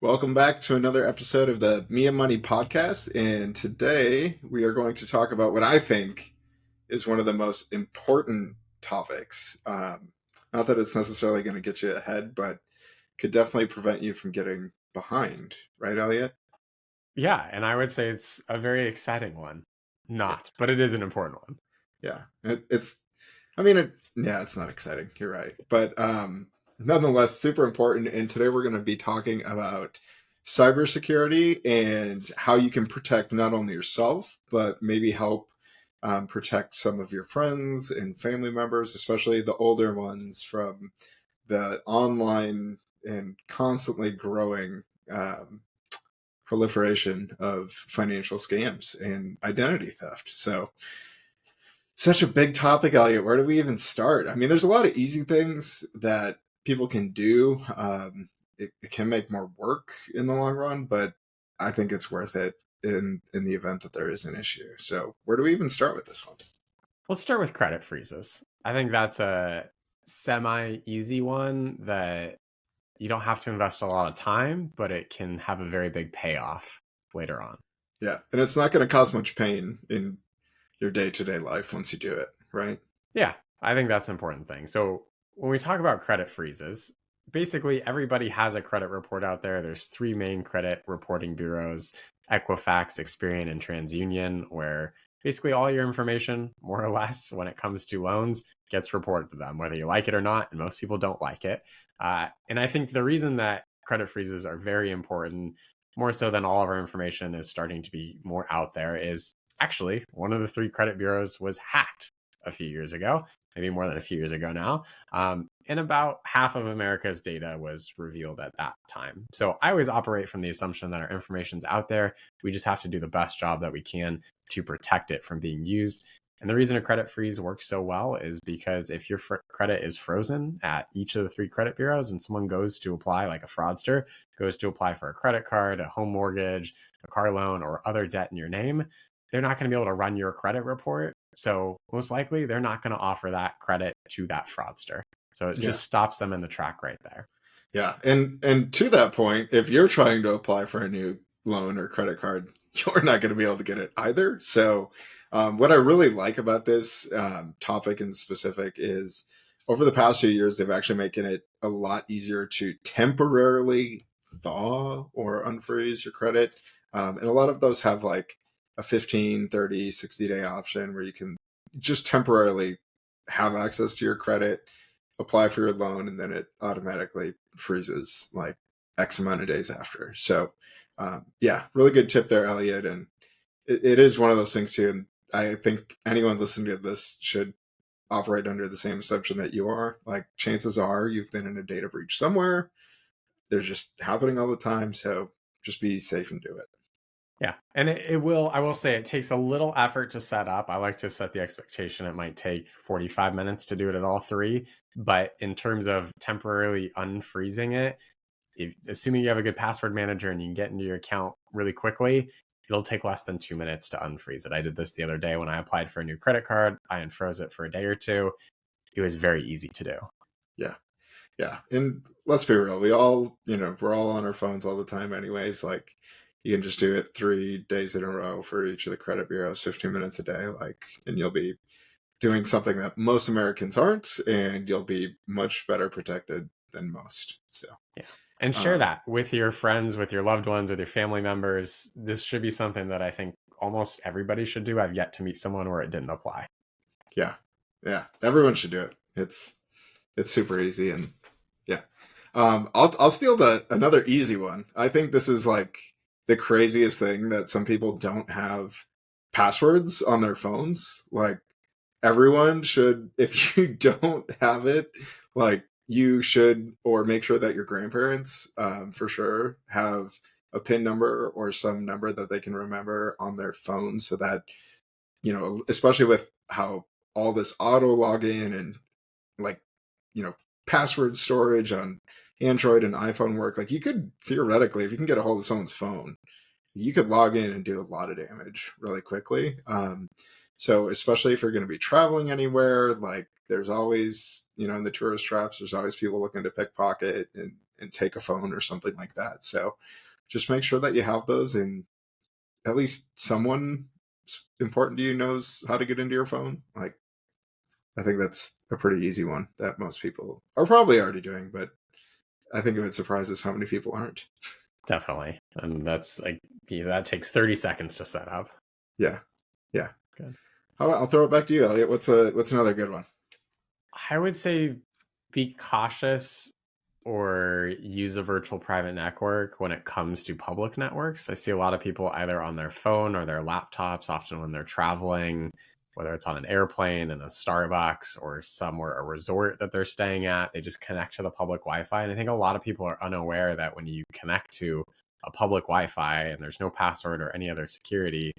Welcome back to another episode of the Me and Money podcast. And today we are going to talk about what I think is one of the most important topics. Not that it's necessarily going to get you ahead, but could definitely prevent you from getting behind. Right, Elliot? Yeah, and I would say it's a very exciting one. Yeah. Not, but it is an important one. Yeah. It's not exciting. You're right. But nonetheless, super important. And today we're going to be talking about cybersecurity and how you can protect not only yourself, but maybe help protect some of your friends and family members, especially the older ones, from the online and constantly growing proliferation of financial scams and identity theft. So, such a big topic, Elliot. Where do we even start? I mean, there's a lot of easy things that people can do. It can make more work in the long run, but I think it's worth it in the event that there is an issue. So where do we even start with this one? Let's start with credit freezes. I think that's a semi-easy one that you don't have to invest a lot of time, but it can have a very big payoff later on. Yeah, and it's not going to cause much pain in your day-to-day life once you do it, right? Yeah, I think that's an important thing. So when we talk about credit freezes, basically everybody has a credit report out there. There's three main credit reporting bureaus, Equifax, Experian, and TransUnion, where basically all your information, more or less, when it comes to loans, gets reported to them, whether you like it or not. And most people don't like it. And I think the reason that credit freezes are very important, more so than all of our information is starting to be more out there, is actually one of the three credit bureaus was hacked a few years ago, maybe more than a few years ago now. And about half of America's data was revealed at that time. So I always operate from the assumption that our information's out there. We just have to do the best job that we can to protect it from being used. And the reason a credit freeze works so well is because if your credit is frozen at each of the three credit bureaus and someone goes to apply, like a fraudster, goes to apply for a credit card, a home mortgage, a car loan, or other debt in your name, they're not going to be able to run your credit report. So most likely they're not going to offer that credit to that fraudster. So it just stops them in the track right there. Yeah. And to that point, if you're trying to apply for a new loan or credit card, you're not going to be able to get it either. So what I really like about this topic in specific is over the past few years, they've actually making it a lot easier to temporarily thaw or unfreeze your credit. And a lot of those have like a 15, 30, 60-day option where you can just temporarily have access to your credit, apply for your loan, and then it automatically freezes like X amount of days after. So really good tip there, Elliot. And it is one of those things too. And I think anyone listening to this should operate under the same assumption that you are. Like, chances are you've been in a data breach somewhere. They're just happening all the time. So just be safe and do it. Yeah. And I will say it takes a little effort to set up. I like to set the expectation it might take 45 minutes to do it at all three. But in terms of temporarily unfreezing it, assuming you have a good password manager and you can get into your account really quickly, it'll take less than 2 minutes to unfreeze it. I did this the other day when I applied for a new credit card. I unfroze it for a day or two. It was very easy to do. Yeah. Yeah. And let's be real. We're all on our phones all the time anyways. Like, you can just do it 3 days in a row for each of the credit bureaus, 15 minutes a day, and you'll be doing something that most Americans aren't, and you'll be much better protected than most. So, yeah. And share that with your friends, with your loved ones, with your family members. This should be something that I think almost everybody should do. I've yet to meet someone where it didn't apply. Yeah. Yeah. Everyone should do it. It's super easy. And yeah. I'll steal another easy one. I think this is like the craziest thing, that some people don't have passwords on their phones. Like, everyone should, if you don't have it, like, you should, or make sure that your grandparents for sure have a PIN number or some number that they can remember on their phone, so that, especially with how all this auto login and like, password storage on Android and iPhone work, like, you could theoretically, if you can get a hold of someone's phone, you could log in and do a lot of damage really quickly. So especially if you're going to be traveling anywhere, like, there's always, in the tourist traps, there's always people looking to pickpocket and and take a phone or something like that. So just make sure that you have those, and at least someone important to you knows how to get into your phone. Like, I think that's a pretty easy one that most people are probably already doing, but I think it would surprise us how many people aren't. Definitely. And that's like, that takes 30 seconds to set up. Yeah. Yeah. Good. I'll throw it back to you, Elliot. What's another good one? I would say be cautious or use a virtual private network when it comes to public networks. I see a lot of people either on their phone or their laptops, often when they're traveling, whether it's on an airplane, in a Starbucks, or somewhere, a resort that they're staying at, they just connect to the public Wi-Fi. And I think a lot of people are unaware that when you connect to a public Wi-Fi and there's no password or any other security,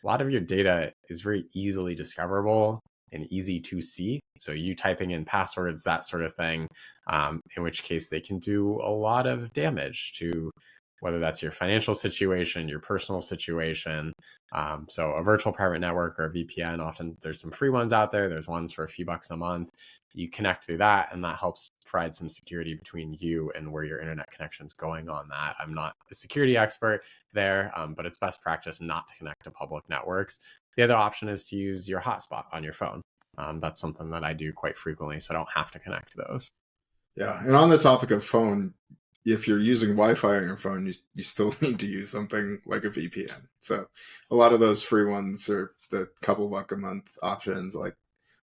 a lot of your data is very easily discoverable and easy to see. So you typing in passwords, that sort of thing, in which case they can do a lot of damage to whether that's your financial situation, your personal situation. So a virtual private network or a VPN, often there's some free ones out there. There's ones for a few bucks a month. You connect through that, and that helps provide some security between you and where your internet connection's going on that. I'm not a security expert there, but it's best practice not to connect to public networks. The other option is to use your hotspot on your phone. That's something that I do quite frequently, so I don't have to connect to those. Yeah. And on the topic of phone, if you're using Wi-Fi on your phone, you still need to use something like a VPN. So a lot of those free ones or the couple buck a month options, like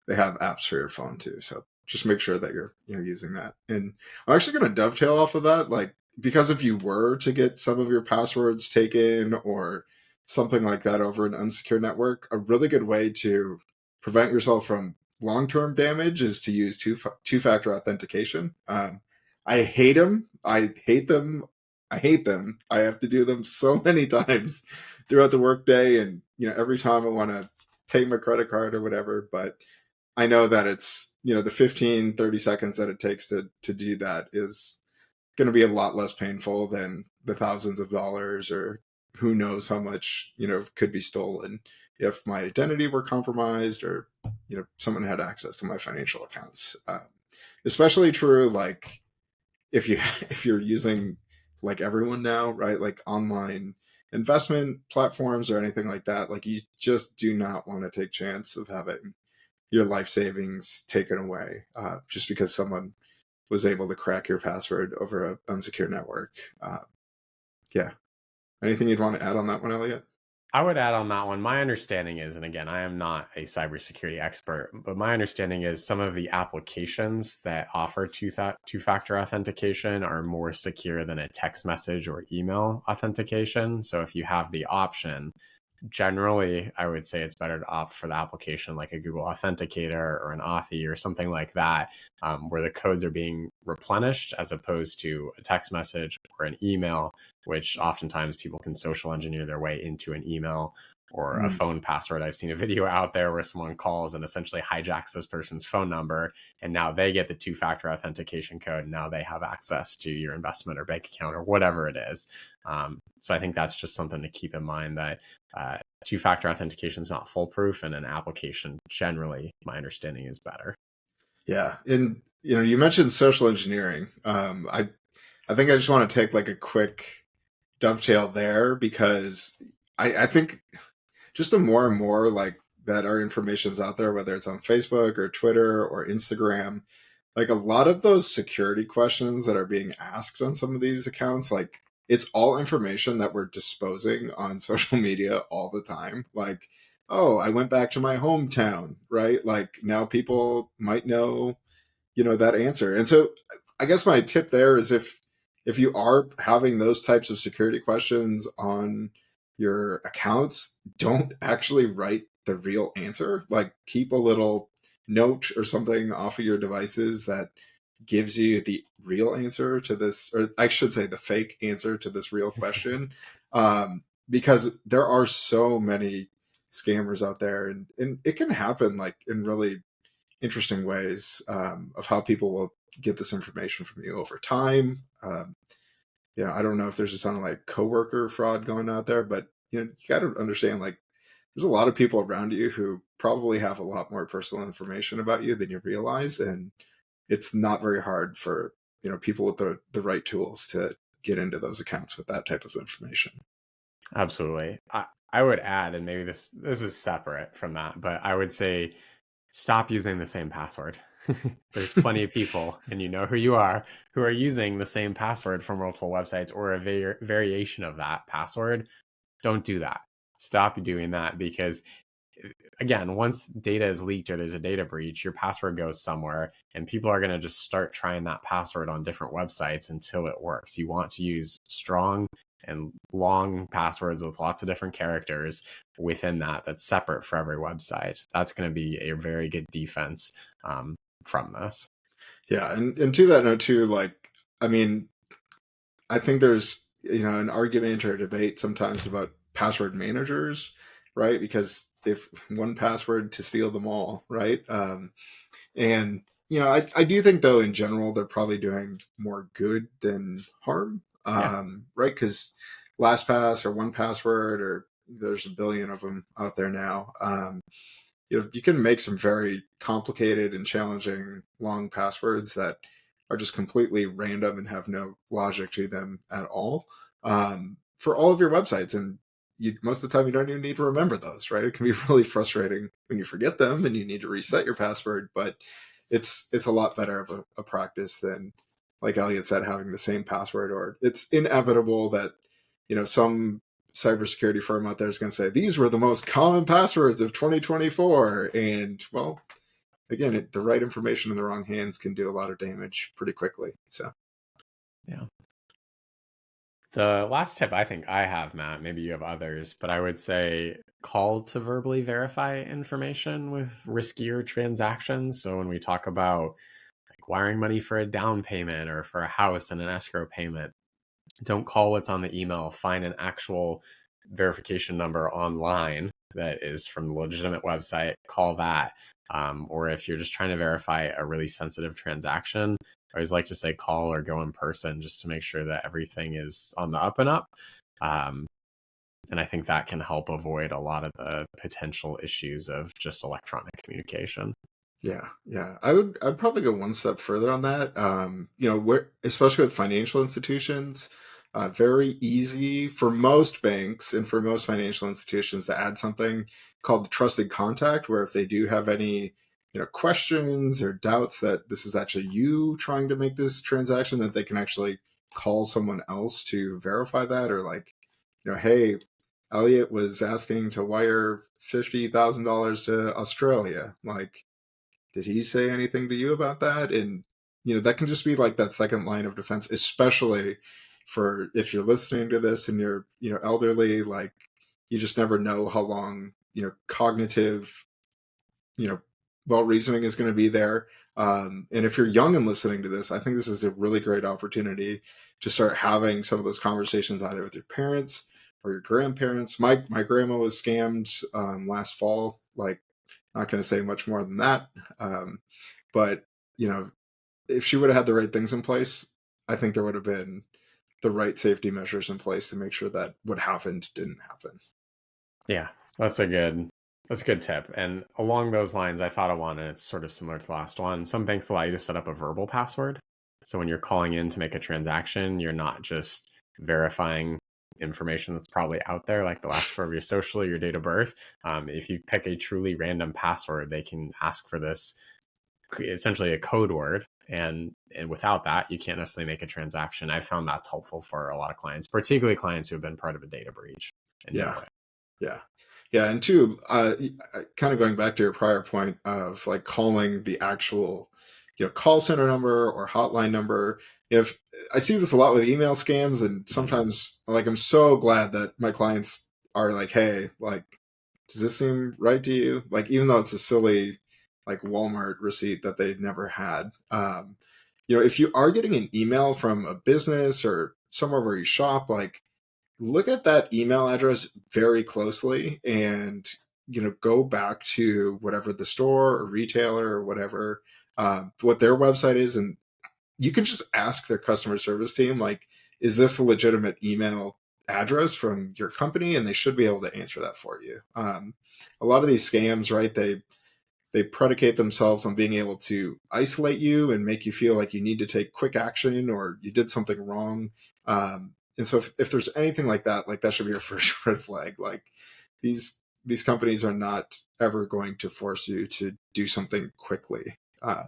they have apps for your phone too. So just make sure that you're using that. And I'm actually going to dovetail off of that, like, because if you were to get some of your passwords taken or something like that over an unsecured network, a really good way to prevent yourself from long-term damage is to use two-factor authentication. I hate them. I hate them. I hate them. I have to do them so many times throughout the workday, and every time I want to pay my credit card or whatever. But I know that it's the 15, 30 seconds that it takes to do that is going to be a lot less painful than the thousands of dollars or who knows how much could be stolen if my identity were compromised or someone had access to my financial accounts. Especially true, like, if you're using, like everyone now, right, like online investment platforms or anything like that, like you just do not want to take chance of having your life savings taken away just because someone was able to crack your password over an unsecured network. Yeah. Anything you'd want to add on that one, Elliot? I would add on that one. My understanding is, and again, I am not a cybersecurity expert, but my understanding is some of the applications that offer two-factor authentication are more secure than a text message or email authentication. So if you have the option, generally, I would say it's better to opt for the application like a Google Authenticator or an Authy or something like that, where the codes are being replenished as opposed to a text message or an email, which oftentimes people can social engineer their way into an email or a phone password. I've seen a video out there where someone calls and essentially hijacks this person's phone number, and now they get the two-factor authentication code. And now they have access to your investment or bank account or whatever it is. So I think that's just something to keep in mind, that two-factor authentication is not foolproof, and an application, generally, my understanding, is better. Yeah. And, you mentioned social engineering. I think I just want to take like a quick dovetail there because I think just the more and more like that our information's out there, whether it's on Facebook or Twitter or Instagram, like a lot of those security questions that are being asked on some of these accounts, like it's all information that we're disposing on social media all the time. Like, oh, I went back to my hometown, right? Like now people might know, that answer. And so I guess my tip there is if you are having those types of security questions on your accounts, don't actually write the real answer. Like keep a little note or something off of your devices that gives you the real answer to this, or I should say the fake answer to this real question. Because there are so many scammers out there, and it can happen like in really interesting ways of how people will get this information from you over time. I don't know if there's a ton of like coworker fraud going out there, but you got to understand, like, there's a lot of people around you who probably have a lot more personal information about you than you realize, and it's not very hard for people with the right tools to get into those accounts with that type of information. Absolutely. I would add, and maybe this is separate from that, but I would say stop using the same password. There's plenty of people, and you know who you are, who are using the same password for multiple websites or a variation of that password. Don't do that. Stop doing that because, again, once data is leaked or there's a data breach, your password goes somewhere and people are going to just start trying that password on different websites until it works. You want to use strong and long passwords with lots of different characters within that's separate for every website. That's going to be a very good defense from this. Yeah, and to that note too, like, I mean, I think there's an argument or a debate sometimes about password managers, right? Because if one password to steal them all, right? And I do think though in general they're probably doing more good than harm, Yeah. right? Because LastPass or one password, or there's a billion of them out there now. You can make some very complicated and challenging long passwords that are just completely random and have no logic to them at all, for all of your websites. And most of the time, you don't even need to remember those, right? It can be really frustrating when you forget them and you need to reset your password, but it's a lot better of a practice than, like Elliot said, having the same password. Or it's inevitable that some cybersecurity firm out there is going to say these were the most common passwords of 2024, and well, again, the right information in the wrong hands can do a lot of damage pretty quickly. So Yeah. The last tip I think I have, Matt, maybe you have others, but I would say call to verbally verify information with riskier transactions. So when we talk about like wiring money for a down payment or for a house and an escrow payment, don't call what's on the email. Find an actual verification number online that is from the legitimate website. Call that. Or if you're just trying to verify a really sensitive transaction, I always like to say call or go in person just to make sure that everything is on the up and up. And I think that can help avoid a lot of the potential issues of just electronic communication. yeah, I'd probably go one step further on that. Where, especially with financial institutions, very easy for most banks and for most financial institutions to add something called the trusted contact, where if they do have any questions or doubts that this is actually you trying to make this transaction, that they can actually call someone else to verify that. Or like, hey, Elliot was asking to wire $50,000 to Australia. Like, did he say anything to you about that? And that can just be like that second line of defense, especially for if you're listening to this and you're elderly. Like, you just never know how long cognitive well reasoning is going to be there. And if you're young and listening to this, I think this is a really great opportunity to start having some of those conversations either with your parents or your grandparents. My grandma was scammed last fall. Like, not going to say much more than that. But if she would have had the right things in place, I think there would have been the right safety measures in place to make sure that what happened didn't happen. Yeah, that's a good tip. And along those lines, I thought of one, and it's sort of similar to the last one. Some banks allow you to set up a verbal password. So when you're calling in to make a transaction, you're not just verifying information that's probably out there, like the last four of your social, your date of birth. If you pick a truly random password, they can ask for this, essentially a code word. And without that, you can't necessarily make a transaction. I found that's helpful for a lot of clients, particularly clients who have been part of a data breach and Yeah. know it. Yeah. And two, kind of going back to your prior point of like calling the actual, call center number or hotline number. If I see this a lot with email scams, and sometimes like I'm so glad that my clients are like, hey, like, does this seem right to you? Like, even though it's a silly like Walmart receipt that they never had. If you are getting an email from a business or somewhere where you shop, like, look at that email address very closely and go back to whatever the store or retailer or whatever, what their website is, and you can just ask their customer service team, like, is this a legitimate email address from your company? And they should be able to answer that for you. A lot of these scams, right, they predicate themselves on being able to isolate you and make you feel like you need to take quick action or you did something wrong. And so if there's anything like that should be your first red flag. Like these companies are not ever going to force you to do something quickly. I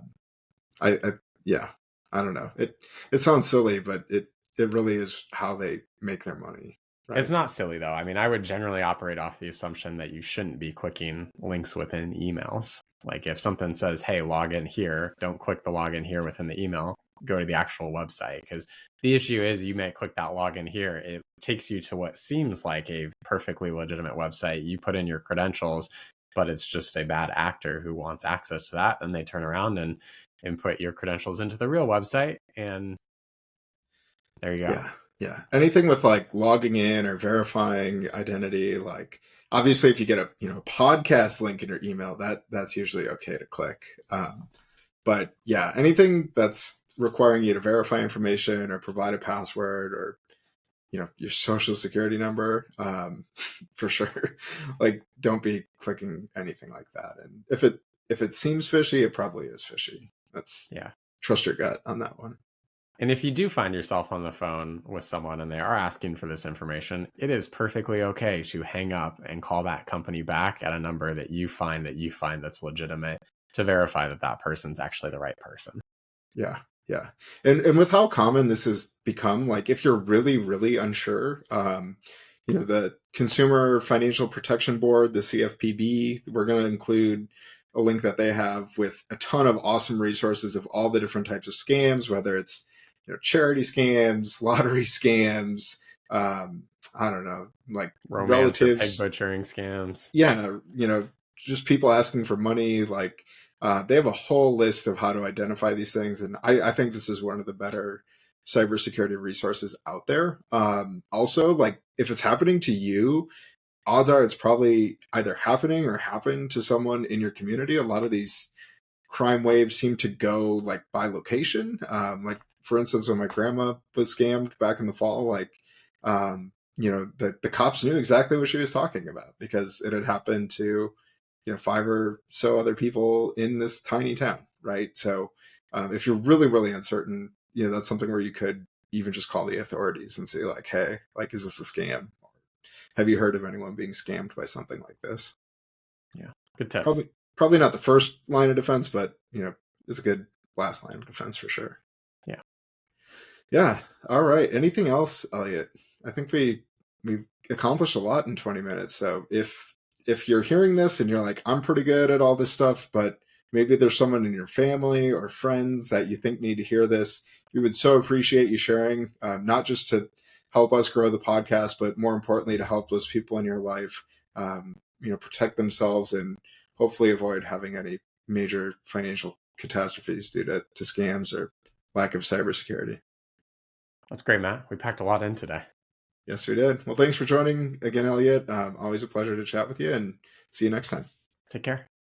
yeah, I don't know. It sounds silly, but it really is how they make their money, It's right? not silly though. I mean, I would generally operate off the assumption that you shouldn't be clicking links within emails. Like if something says, hey, log in here, don't click the login here within the email. Go to the actual website. Because the issue is you may click that login here. It takes you to what seems like a perfectly legitimate website. You put in your credentials, but it's just a bad actor who wants access to that. And they turn around and input your credentials into the real website. And there you go. Yeah. Yeah. Anything with like logging in or verifying identity, like obviously if you get a podcast link in your email, that's usually okay to click. But yeah, anything that's requiring you to verify information or provide a password or your social security number, for sure. Like don't be clicking anything like that. And if it seems fishy, it probably is fishy. That's Yeah. Trust your gut on that one. And if you do find yourself on the phone with someone and they are asking for this information, it is perfectly okay to hang up and call that company back at a number that you find that's legitimate to verify that that person's actually the right person. Yeah. Yeah. And with how common this has become, like if you're really, really unsure, the Consumer Financial Protection Board, the CFPB, we're going to include a link that they have with a ton of awesome resources of all the different types of scams, whether it's charity scams, lottery scams, I don't know, like Romance or pig relatives. butchering scams. Yeah, just people asking for money. Like they have a whole list of how to identify these things, and I think this is one of the better cybersecurity resources out there. Also, like if it's happening to you, odds are it's probably either happening or happened to someone in your community. A lot of these crime waves seem to go like by location. Like for instance, when my grandma was scammed back in the fall, like the cops knew exactly what she was talking about because it had happened to five or so other people in this tiny town, right? So if you're really really uncertain, that's something where you could even just call the authorities and say like, hey, like is this a scam? Have you heard of anyone being scammed by something like this? Yeah. Good tips. Probably not the first line of defense, but it's a good last line of defense for sure. Yeah. Yeah. All right. Anything else, Elliot? I think we've accomplished a lot in 20 minutes. So if you're hearing this and you're like, I'm pretty good at all this stuff, but maybe there's someone in your family or friends that you think need to hear this, we would so appreciate you sharing, not just to help us grow the podcast, but more importantly, to help those people in your life, protect themselves and hopefully avoid having any major financial catastrophes due to scams or lack of cybersecurity. That's great, Matt. We packed a lot in today. Yes, we did. Well, thanks for joining again, Elliot. Always a pleasure to chat with you and see you next time. Take care.